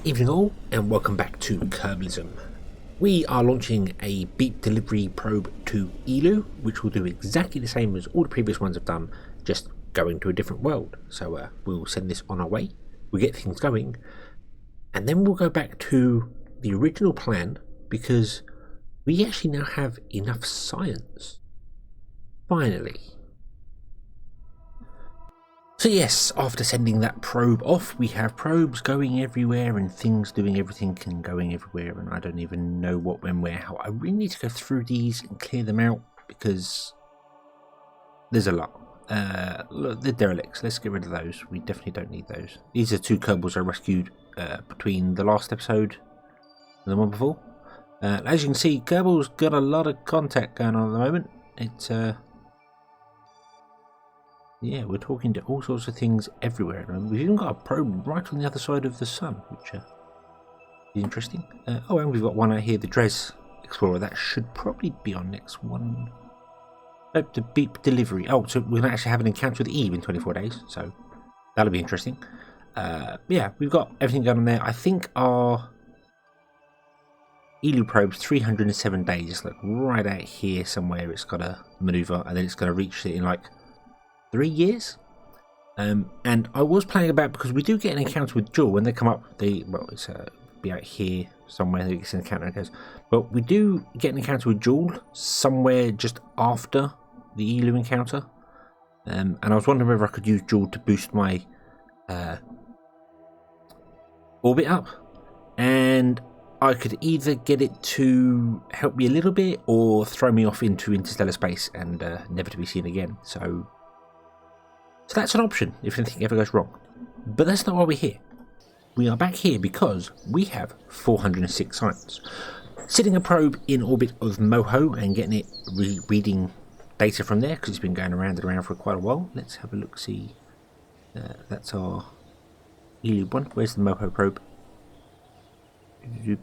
Evening all, and welcome back to Kerbalism. We are launching a beep delivery probe to Elu, which will do exactly the same as all the previous ones have done, just going to a different world. So we'll send this on our way, we'll get things going, and then we'll go back to the original plan, because we actually now have enough science. Finally. So yes, after sending that probe off, we have probes going everywhere and things doing everything and going everywhere, and I don't even know what, when, where, how. I really need to go through these and clear them out because there's a lot. Look, the derelicts, let's get rid of those. We definitely don't need those. These are two Kerbals I rescued between the last episode and the one before. As you can see, Kerbal's got a lot of contact going on at the moment. It's yeah, we're talking to all sorts of things everywhere. We've even got a probe right on the other side of the sun, which is interesting. Oh, and we've got one out here, the Dres Explorer. That should probably be our next one. Nope, the beep delivery. Oh, so we're going to actually have an encounter with Eve in 24 days, so that'll be interesting. Yeah, we've got everything going on there. I think our Elu probe's 307 days. It's like right out here somewhere. It's got to maneuver, and then it's going to reach it in like 3 years. And I was playing about, because we do get an encounter with Jewel when they come up. Well, it's be out here somewhere. It's an encounter, it goes. But we do get an encounter with Jewel somewhere just after the Elu encounter. And I was wondering whether I could use Jewel to boost my orbit up, and I could either get it to help me a little bit or throw me off into interstellar space and never to be seen again. So that's an option if anything ever goes wrong. But that's not why we're here. We are back here because we have 406 science. Sitting a probe in orbit of Moho and getting it reading data from there, because it's been going around and around for quite a while. Let's have a look, see. That's our Elu one. Where's the Moho probe?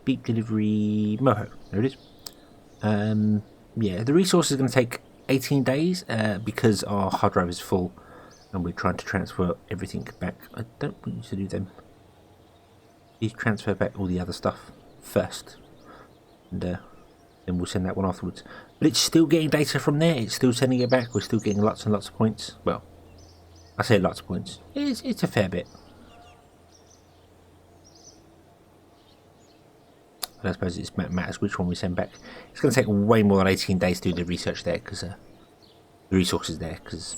Beep delivery Moho. There it is. Yeah, the resource is going to take 18 days because our hard drive is full. And we're trying to transfer everything back. I don't want you to do them. Please transfer back all the other stuff first. And then we'll send that one afterwards. But it's still getting data from there. It's still sending it back. We're still getting lots and lots of points. Well, I say lots of points. It's a fair bit. And I suppose it matters which one we send back. It's going to take way more than 18 days to do the research there, because the resource is there, because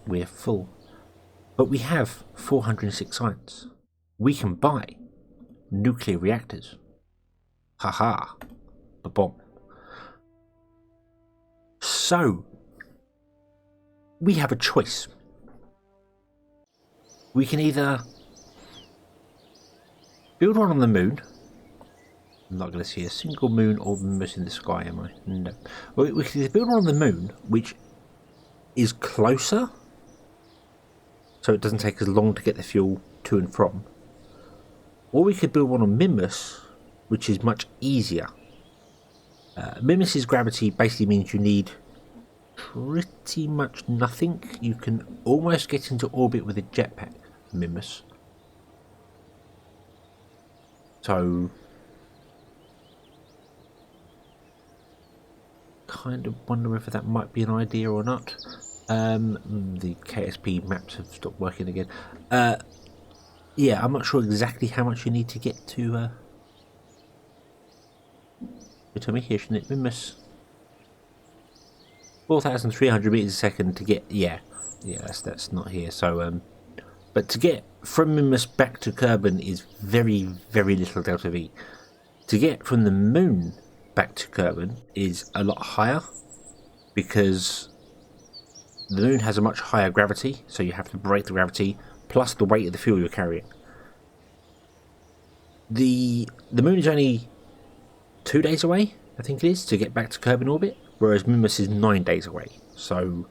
we're full. But we have 406 science. We can buy nuclear reactors. Haha. Ba-bomb. So we have a choice. We can either build one on the moon. I'm not going to see a single moon or Mimbus in the sky, am I? No. Well, we can either build one on the moon, which is closer, so it doesn't take as long to get the fuel to and from. Or we could build one on Mimbus, which is much easier. Mimbus's gravity basically means you need pretty much nothing. You can almost get into orbit with a jetpack, Mimbus. So kind of wonder whether that might be an idea or not. The KSP maps have stopped working again. Yeah, I'm not sure exactly how much you need to get to tell me here, shouldn't it? Mimbus 4,300 meters a second to get, yeah, that's not here. So but to get from Mimbus back to Kerbin is very, very little delta V. To get from the moon back to Kerbin is a lot higher, because the moon has a much higher gravity, so you have to break the gravity plus the weight of the fuel you're carrying. The moon is only 2 days away, I think it is, to get back to Kerbin orbit, whereas Mimbus is 9 days away. So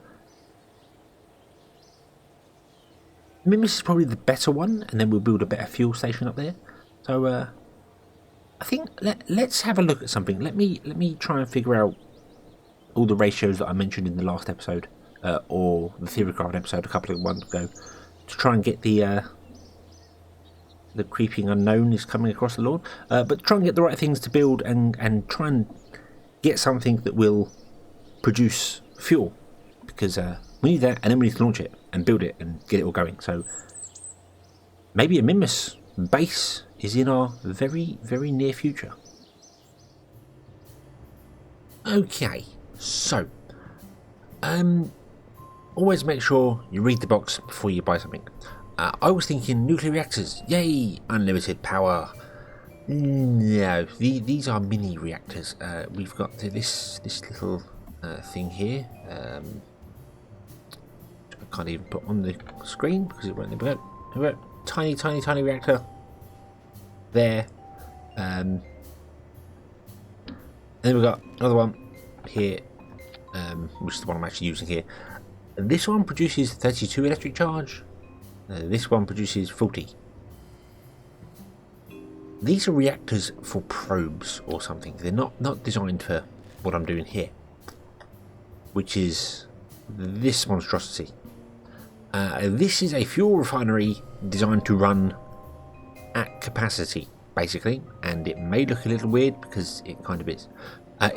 Mimbus is probably the better one, and then we'll build a better fuel station up there. So I think let's have a look at something. Let me try and figure out all the ratios that I mentioned in the last episode, or the theory craft episode a couple of months ago, to try and get the the creeping unknown is coming across the lawn. But try and get the right things to build and try and get something that will produce fuel, because we need that, and then we need to launch it and build it and get it all going. So maybe a Mimus base is in our very, very near future. Okay, so always make sure you read the box before you buy something. I was thinking nuclear reactors, yay, unlimited power. No, these are mini reactors. We've got this little thing here. I can't even put on the screen because it won't let me go. Here we go. Tiny reactor. There. And then we've got another one here, which is the one I'm actually using here. This one produces 32 electric charge. This one produces 40. These are reactors for probes or something. They're not designed for what I'm doing here, which is this monstrosity. This is a fuel refinery designed to run at capacity, basically, and it may look a little weird because it kind of is.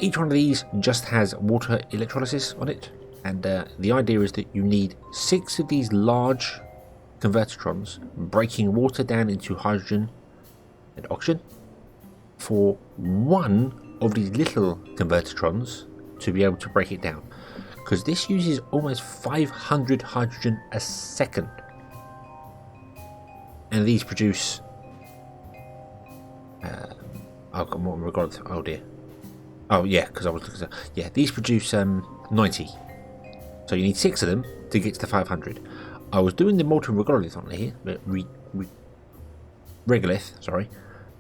Each one of these just has water electrolysis on it, and the idea is that you need 6 of these large convertitrons breaking water down into hydrogen and oxygen for one of these little convertitrons to be able to break it down, because this uses almost 500 hydrogen a second, and these produce I've got more regard. Oh dear. Oh yeah, because I was looking at, yeah, these produce 90, so you need 6 of them to get to the 500. I was doing the molten regolith on here, regolith, sorry,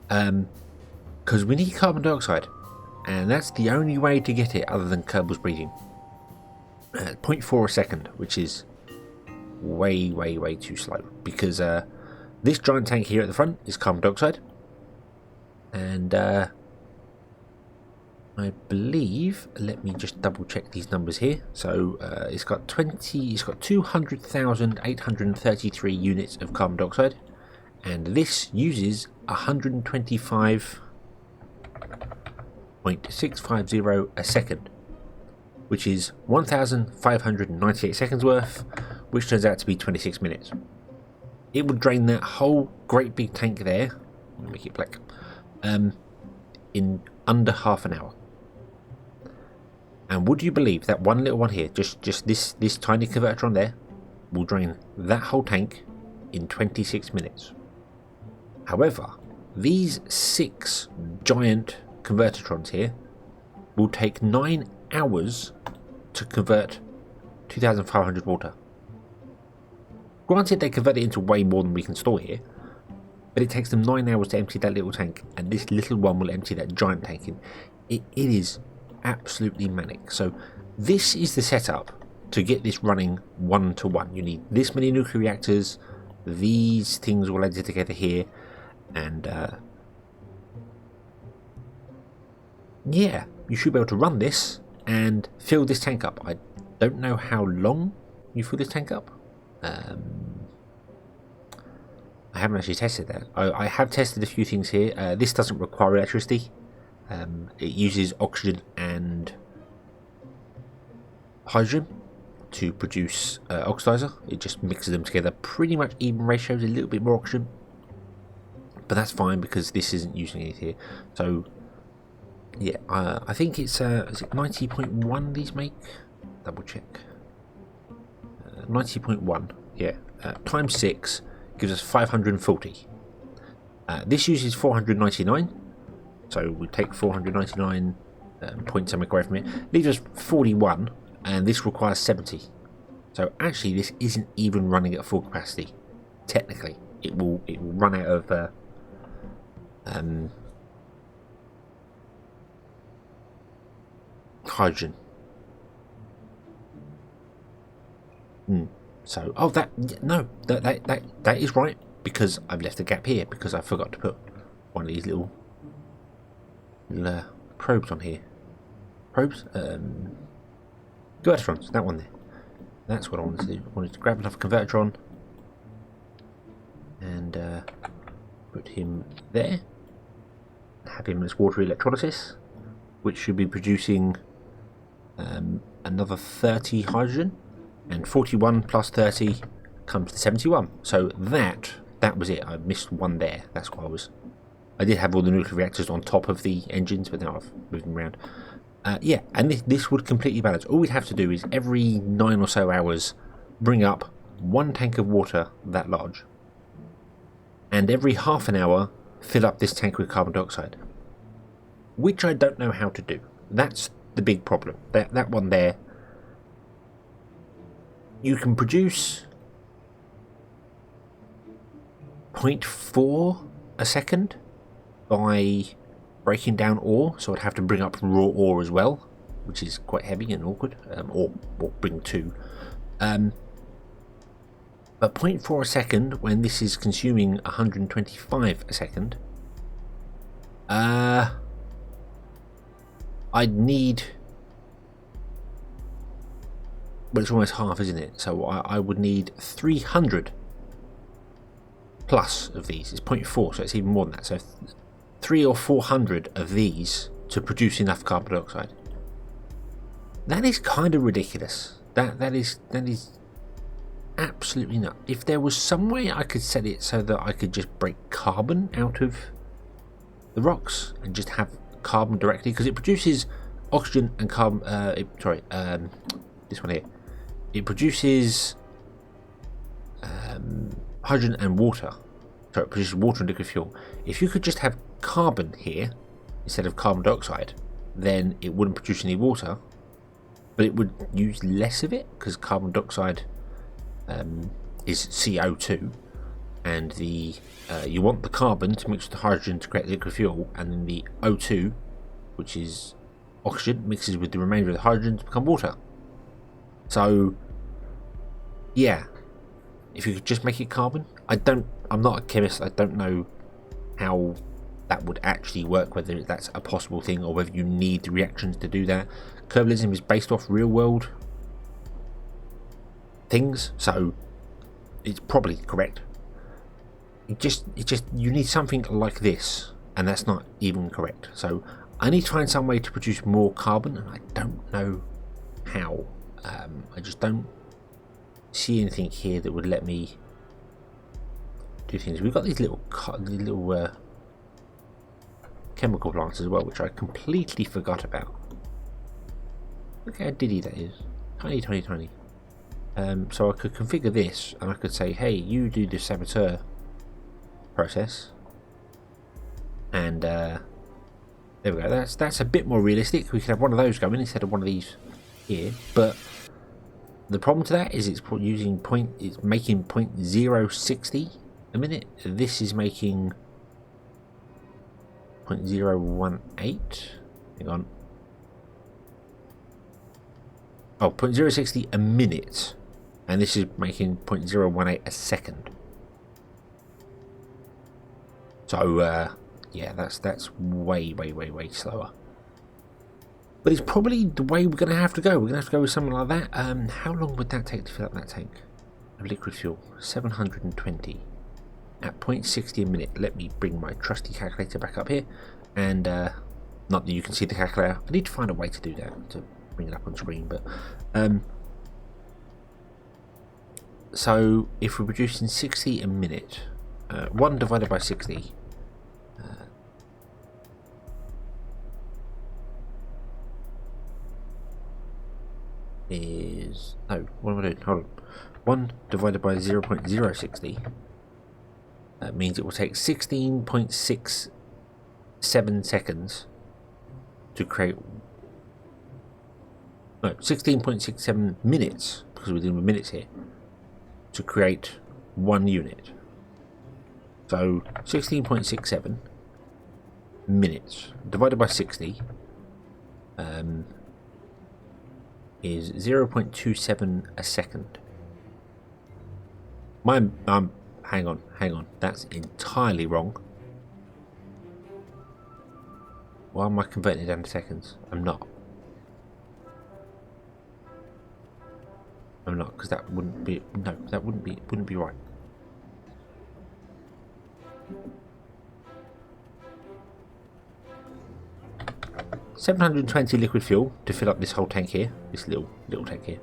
because we need carbon dioxide, and that's the only way to get it other than Kerbal's breeding. 0.4 a second, which is way too slow, because this giant tank here at the front is carbon dioxide, and I believe, let me just double check these numbers here. So it's got 200,833 units of carbon dioxide, and this uses 125.650 a second, which is 1,598 seconds worth, which turns out to be 26 minutes. It would drain that whole great big tank there, let me make it black, in under half an hour. And would you believe that one little one here, just this tiny converter on there, will drain that whole tank in 26 minutes. However, these 6 giant convertitrons here will take 9 hours to convert 2,500 water. Granted, they convert it into way more than we can store here, but it takes them 9 hours to empty that little tank, and this little one will empty that giant tank in. It is absolutely manic. So this is the setup to get this running 1-to-1. You need this many nuclear reactors, these things all added together here, and yeah, you should be able to run this and fill this tank up. I don't know how long you fill this tank up. I haven't actually tested that. I have tested a few things here. This doesn't require electricity. It uses oxygen and hydrogen to produce oxidizer. It just mixes them together, pretty much even ratios, a little bit more oxygen, but that's fine because this isn't using it here. So yeah, I think it's is it 90.1 these make? Double check. 90.1, yeah, times 6 gives us 540. This uses 499. So we take 499 point something away from it, leaves us 41, and this requires 70. So actually, this isn't even running at full capacity. Technically, it will run out of hydrogen. So that is right, because I've left a gap here because I forgot to put one of these little probes on here. Probes? Convertitrons, that one there. That's what I wanted to do. I wanted to grab another convertitron and put him there. Have him as water electrolysis, which should be producing another 30 hydrogen, and 41 plus 30 comes to 71. So that was it. I missed one there. That's why I did have all the nuclear reactors on top of the engines, but now I've moved them around. Yeah, and this would completely balance. All we'd have to do is every 9 or so hours bring up one tank of water that large, and every half an hour fill up this tank with carbon dioxide, which I don't know how to do. That's the big problem. That one there, you can produce 0.4 a second by breaking down ore, so I'd have to bring up raw ore as well, which is quite heavy and awkward, or bring two. But 0.4 a second when this is consuming 125 a second, I'd need, well, it's almost half, isn't it? So I would need 300 plus of these. It's 0.4, so it's even more than that. So 300 or 400 of these to produce enough carbon dioxide. That is kind of ridiculous. That is absolutely not. If there was some way I could set it so that I could just break carbon out of the rocks and just have carbon directly, because it produces oxygen and carbon. This one here. It produces hydrogen and water. So it produces water and liquid fuel. If you could just have carbon here instead of carbon dioxide, then it wouldn't produce any water, but it would use less of it, because carbon dioxide is CO2, and the you want the carbon to mix with the hydrogen to create liquid fuel, and then the O2, which is oxygen, mixes with the remainder of the hydrogen to become water. So yeah, if you could just make it carbon. I'm not a chemist, I don't know how that would actually work, whether that's a possible thing or whether you need the reactions to do that. Kerbalism is based off real world things, so it's probably correct. It just you need something like this, and that's not even correct. So I need to find some way to produce more carbon, and I don't know how. I just don't see anything here that would let me do things. We've got these little chemical plants as well, which I completely forgot about. Look how diddy that is. Tiny, tiny, tiny. So I could configure this, and I could say, hey, you do the saboteur process, and there we go. That's a bit more realistic. We could have one of those going instead of one of these here, but the problem to that is it's making 0.060 a minute. This is making 0.018. Hang on. Oh, 0.060 a minute, and this is making 0.018 a second. So yeah, that's way slower. But it's probably the way we're going to have to go. We're going to have to go with something like that. How long would that take to fill up that tank of liquid fuel? 720 at 0.60 a minute. Let me bring my trusty calculator back up here, and not that you can see the calculator. I need to find a way to do that, to bring it up on screen. But so if we're producing 60 a minute, 1 divided by 60. Is what am I doing? Hold on. 1 divided by 0.060 means it will take 16.67 seconds to create. No, 16.67 minutes, because we're doing minutes here, to create 1 unit. So 16.67 minutes divided by 60 is 0.27 a second. Hang on, that's entirely wrong. Why am I converting it down to seconds? I'm not, because that wouldn't be, no, that wouldn't be right. 720 liquid fuel to fill up this whole tank here, this little tank here.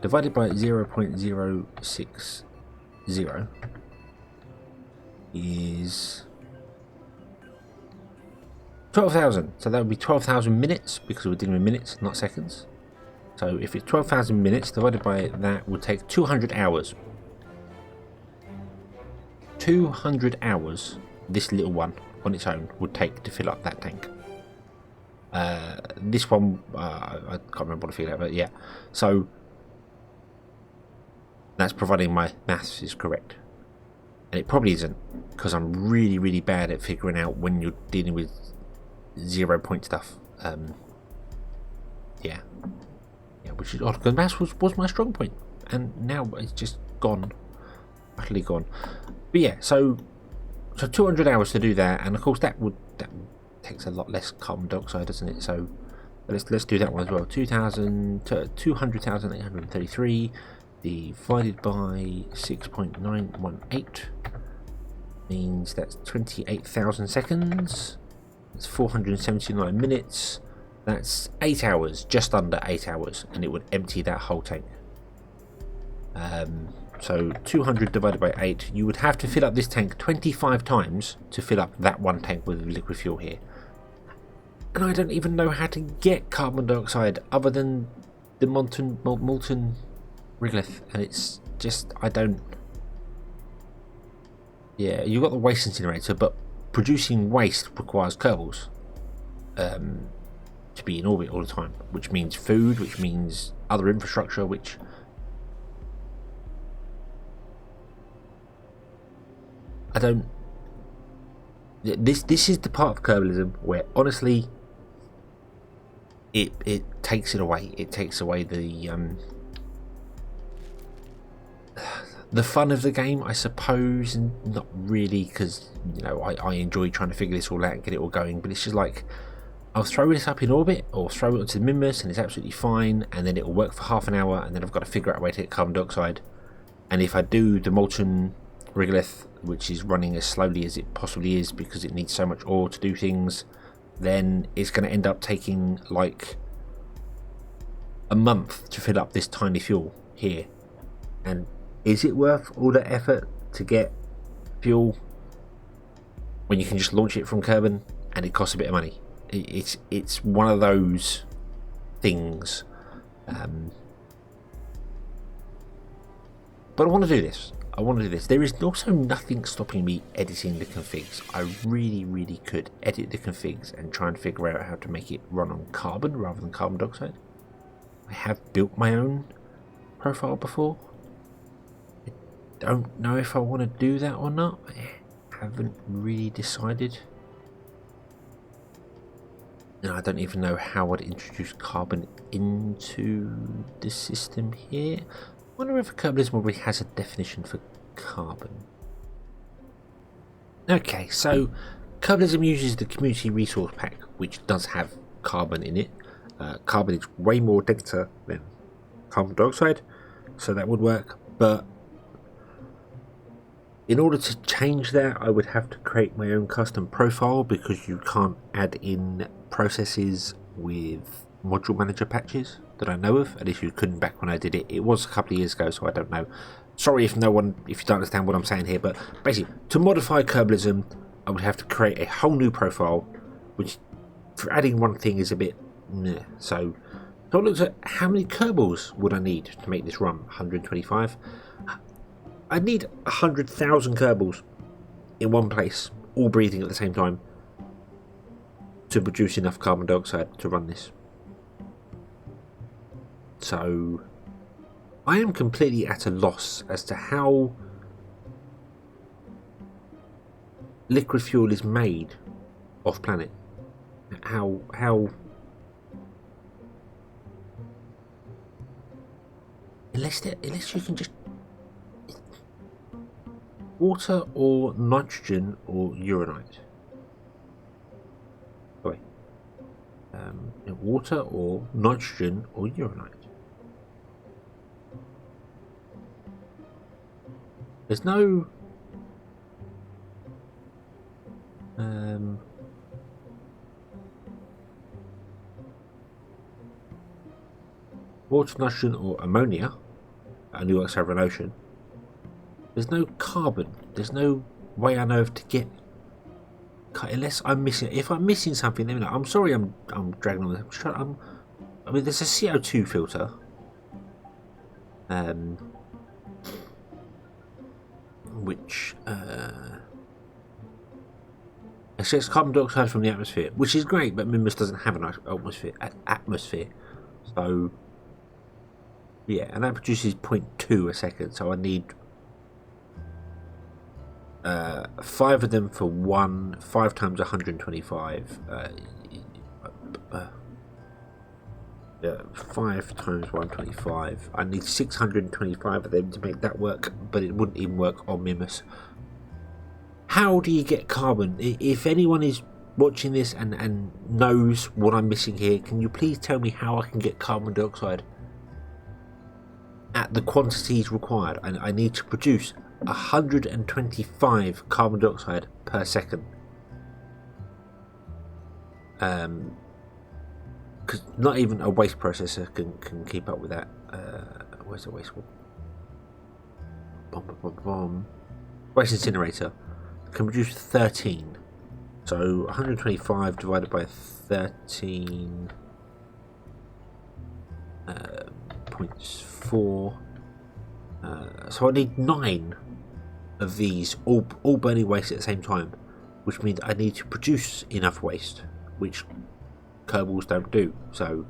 Divided by 0.060 is 12,000. So that would be 12,000 minutes, because we're dealing with minutes, not seconds. So if it's 12,000 minutes divided by that would take 200 hours. 200 hours this little one on its own would take to fill up that tank. This one, I can't remember what I figured out, but yeah. So that's providing my maths is correct. And it probably isn't, because I'm really, really bad at figuring out when you're dealing with 0 point stuff. Yeah, which is odd, because maths was my strong point, and now it's just gone, utterly gone. But yeah, so 200 hours to do that, and of course that takes a lot less carbon dioxide, doesn't it? So let's do that one as well. 200,833 divided by 6.918 means that's 28,000 seconds. That's 479 minutes. That's 8 hours, just under 8 hours, and it would empty that whole tank. So 200 divided by 8, you would have to fill up this tank 25 times to fill up that one tank with liquid fuel here. And I don't even know how to get carbon dioxide other than the molten regolith, and it's just, I don't. Yeah, you've got the waste incinerator, but producing waste requires Kerbals to be in orbit all the time, which means food, which means other infrastructure, which I don't. This is the part of Kerbalism where honestly it takes it away. It takes away the fun of the game, I suppose, and not really, because you know I enjoy trying to figure this all out and get it all going. But it's just like, I'll throw this up in orbit or throw it onto the Mimbus and it's absolutely fine, and then it'll work for half an hour, and then I've got to figure out a way to get carbon dioxide. And if I do the molten regolith, which is running as slowly as it possibly is because it needs so much ore to do things, then it's going to end up taking like a month to fill up this tiny fuel here. And is it worth all the effort to get fuel when you can just launch it from Kerbin and it costs a bit of money? It's one of those things. But I want to do this. There is also nothing stopping me editing the configs. I really, really could edit the configs and try and figure out how to make it run on carbon rather than carbon dioxide. I have built my own profile before. I don't know if I want to do that or not. I haven't really decided. And I don't even know how I'd introduce carbon into the system here. I wonder if Kerbalism already has a definition for carbon. Okay, so Kerbalism uses the community resource pack, which does have carbon in it. Carbon is way more denser than carbon dioxide, so that would work. But in order to change that, I would have to create my own custom profile, because you can't add in processes with module manager patches that I know of. At least you couldn't back when I did it. It was a couple of years ago, so I don't know. Sorry if you don't understand what I'm saying here, but basically, to modify Kerbalism, I would have to create a whole new profile, which for adding one thing is a bit meh. So I looked at how many Kerbals would I need to make this run. 125. I need 100,000 Kerbals in one place, all breathing at the same time, to produce enough carbon dioxide to run this. So I am completely at a loss as to how liquid fuel is made off planet. How unless you can just water or nitrogen or uranite. Sorry. Water or nitrogen or uranite. There's no water, nitrogen, or ammonia, only works over an ocean. There's no carbon. There's no way I know of to get, unless I'm missing. If I'm missing something, then I'm sorry. I'm dragging on this. I mean, there's a CO2 filter. Which accepts carbon dioxide from the atmosphere, which is great, but Mimbus doesn't have an atmosphere. So yeah, and that produces 0.2 a second. So I need 5 of them for 5 times 125. 5 times 125. I need 625 of them to make that work, but it wouldn't even work on Mimbus. How do you get carbon? If anyone is watching this and knows what I'm missing here, can you please tell me how I can get carbon dioxide at the quantities required? I need to produce 125 carbon dioxide per second. Because not even a waste processor can keep up with that. Where's the waste one? Waste incinerator can produce 13. So 125 divided by 13 0.4. So I need 9 of these, all burning waste at the same time, which means I need to produce enough waste, which Kerbals don't do. So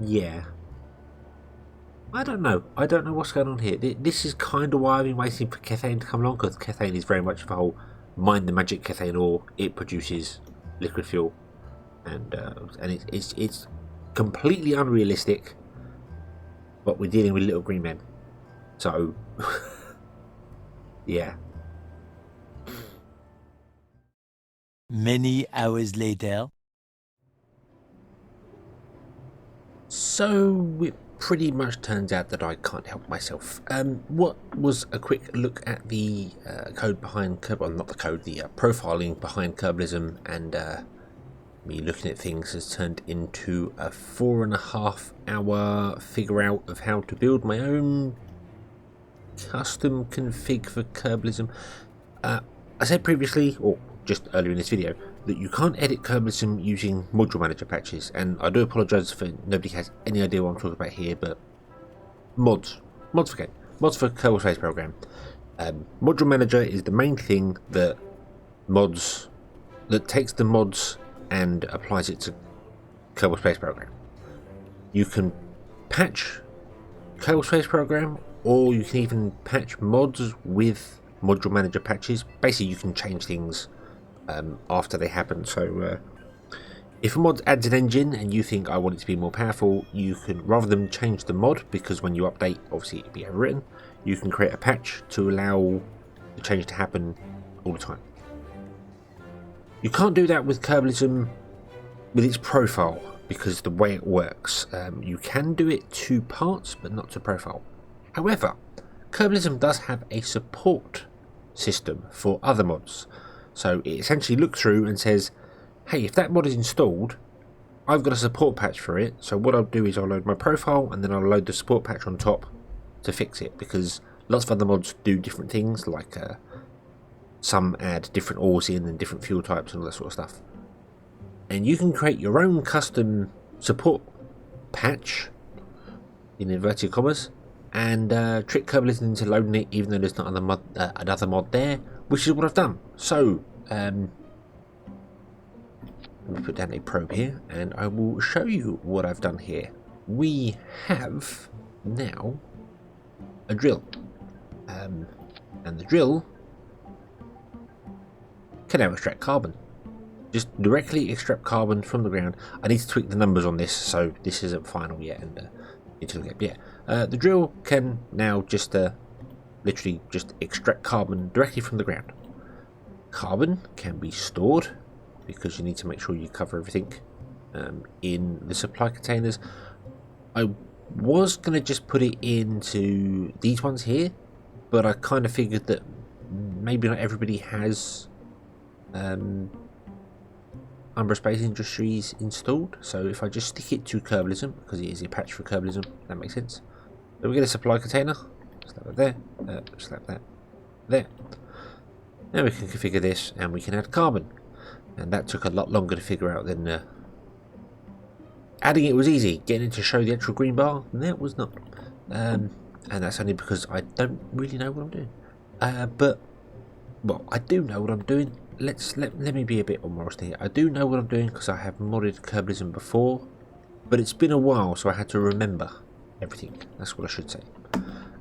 yeah, I don't know what's going on here. This is kind of why I've been waiting for Kethane to come along, because Kethane is very much the whole mine the magic Kethane ore. It produces liquid fuel, and it's completely unrealistic, but we're dealing with little green men, so yeah. Many hours later. So it pretty much turns out that I can't help myself. What was a quick look at the code behind Kerbal, not the code, the profiling behind Kerbalism, and me looking at things has turned into a 4.5 hour figure out of how to build my own custom config for Kerbalism. I said previously, or just earlier in this video, that you can't edit Kerbalism using module manager patches, and I do apologise if nobody has any idea what I'm talking about here, but mods for Kerbal Space Program. Module manager is the main thing that takes the mods and applies it to Kerbal Space Program. You can patch Kerbal Space Program, or you can even patch mods with module manager patches. Basically, you can change things after they happen. So if a mod adds an engine and you think I want it to be more powerful, you can, rather than change the mod, because when you update obviously it'll be overwritten, you can create a patch to allow the change to happen all the time. You can't do that with Kerbalism with its profile, because the way it works, you can do it to parts but not to profile. However, Kerbalism does have a support system for other mods. So it essentially looks through and says, hey, if that mod is installed, I've got a support patch for it. So what I'll do is I'll load my profile and then I'll load the support patch on top to fix it, because lots of other mods do different things, like some add different ores in and different fuel types and all that sort of stuff. And you can create your own custom support patch, in inverted commas, and trick Kerbalism into loading it, even though there's not another mod there, which is what I've done. So let me put down a probe here and I will show you what I've done here. We have now a drill, and the drill can now extract carbon. Just directly extract carbon from the ground. I need to tweak the numbers on this, so this isn't final yet, and the drill can now just literally just extract carbon directly from the ground. Carbon can be stored, because you need to make sure you cover everything in the supply containers. I was going to just put it into these ones here, but I kind of figured that maybe not everybody has Umbra Space Industries installed. So if I just stick it to Kerbalism, because it is a patch for Kerbalism, that makes sense. So we get a supply container. Slap that there. Slap that there. Now we can configure this, and we can add carbon. And that took a lot longer to figure out than adding it was easy. Getting it to show the actual green bar, that was not. And that's only because I don't really know what I'm doing. But well, I do know what I'm doing. Let me be a bit more modest here. I do know what I'm doing because I have modded Kerbalism before, but it's been a while, so I had to remember everything. That's what I should say.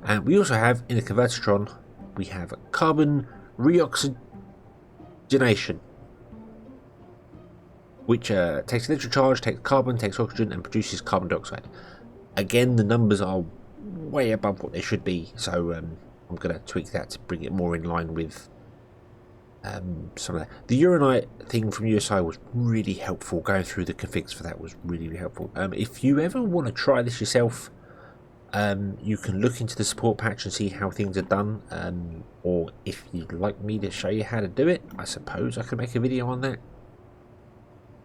And we also have in the convertitron, we have carbon reoxygenation, which takes electric charge, takes carbon, takes oxygen, and produces carbon dioxide. Again, the numbers are way above what they should be, so I'm going to tweak that to bring it more in line with some of that. The uranite thing from USI was really helpful. Going through the configs for that was really helpful. If you ever want to try this yourself, you can look into the support patch and see how things are done, or if you'd like me to show you how to do it, I suppose I could make a video on that.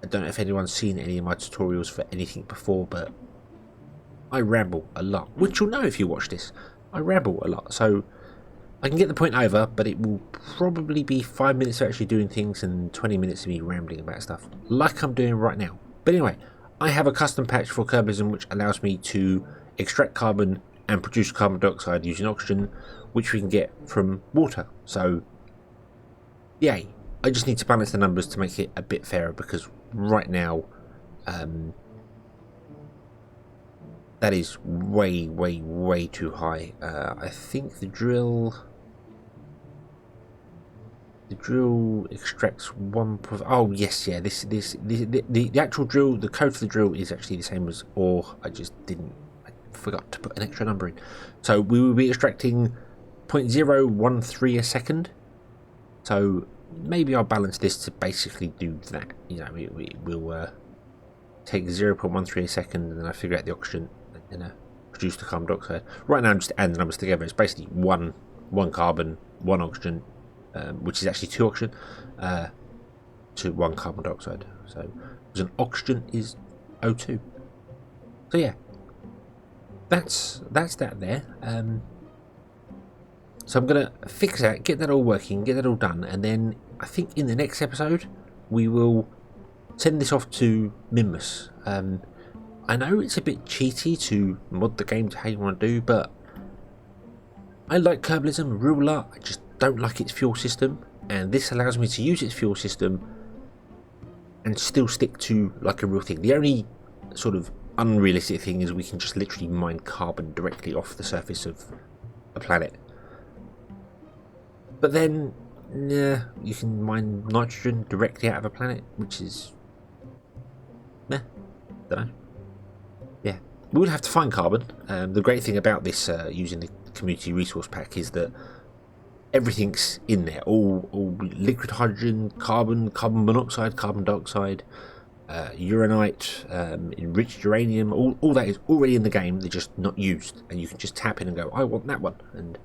I don't know if anyone's seen any of my tutorials for anything before, but I ramble a lot, which you'll know if you watch this. I ramble a lot, so I can get the point over, but it will probably be 5 minutes of actually doing things and 20 minutes of me rambling about stuff, like I'm doing right now. But anyway, I have a custom patch for Kerbalism which allows me to extract carbon and produce carbon dioxide using oxygen, which we can get from water. So, yay. I just need to balance the numbers to make it a bit fairer, because right now, that is way too high. I think the drill extracts one. Oh yes, yeah. The actual drill, the code for the drill is actually the same as ore. I forgot to put an extra number in. So we will be extracting 0.013 a second. So maybe I'll balance this to basically do that. You know, we'll take 0.13 a second, and then I figure out the oxygen and produce the carbon dioxide. Right now I'm just adding the numbers together. It's basically one carbon, one oxygen, which is actually 2 oxygen, to 1 carbon dioxide. So because an oxygen is O2. So yeah, that's that there. So I'm gonna fix that, get that all working, get that all done, and then I think in the next episode we will send this off to Minmus. I know it's a bit cheaty to mod the game to how you want to do, but I like Kerbalism real lot. I just don't like its fuel system, and this allows me to use its fuel system and still stick to like a real thing. The only sort of unrealistic thing is we can just literally mine carbon directly off the surface of a planet. But then, yeah, you can mine nitrogen directly out of a planet, which is, don't know. Yeah, we will have to find carbon. The great thing about this, using the community resource pack, is that everything's in there. All liquid hydrogen, carbon monoxide, carbon dioxide, uranite, enriched uranium. All that is already in the game. They're just not used, and you can just tap in and go, I want that one, and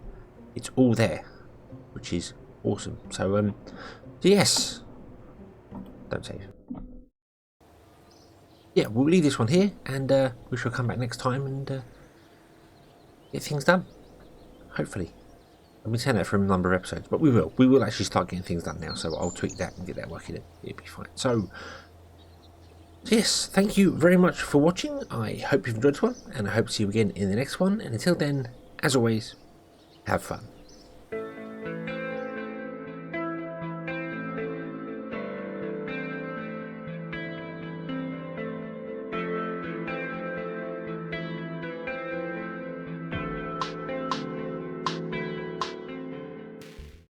it's all there, which is awesome. So yes, don't save. Yeah, we'll leave this one here, and we shall come back next time and get things done. Hopefully. I've been saying that for a number of episodes, but we will actually start getting things done now, so I'll tweak that and get that working. It'll be fine. So yes, thank you very much for watching. I hope you've enjoyed this one, and I hope to see you again in the next one, and until then, as always, have fun.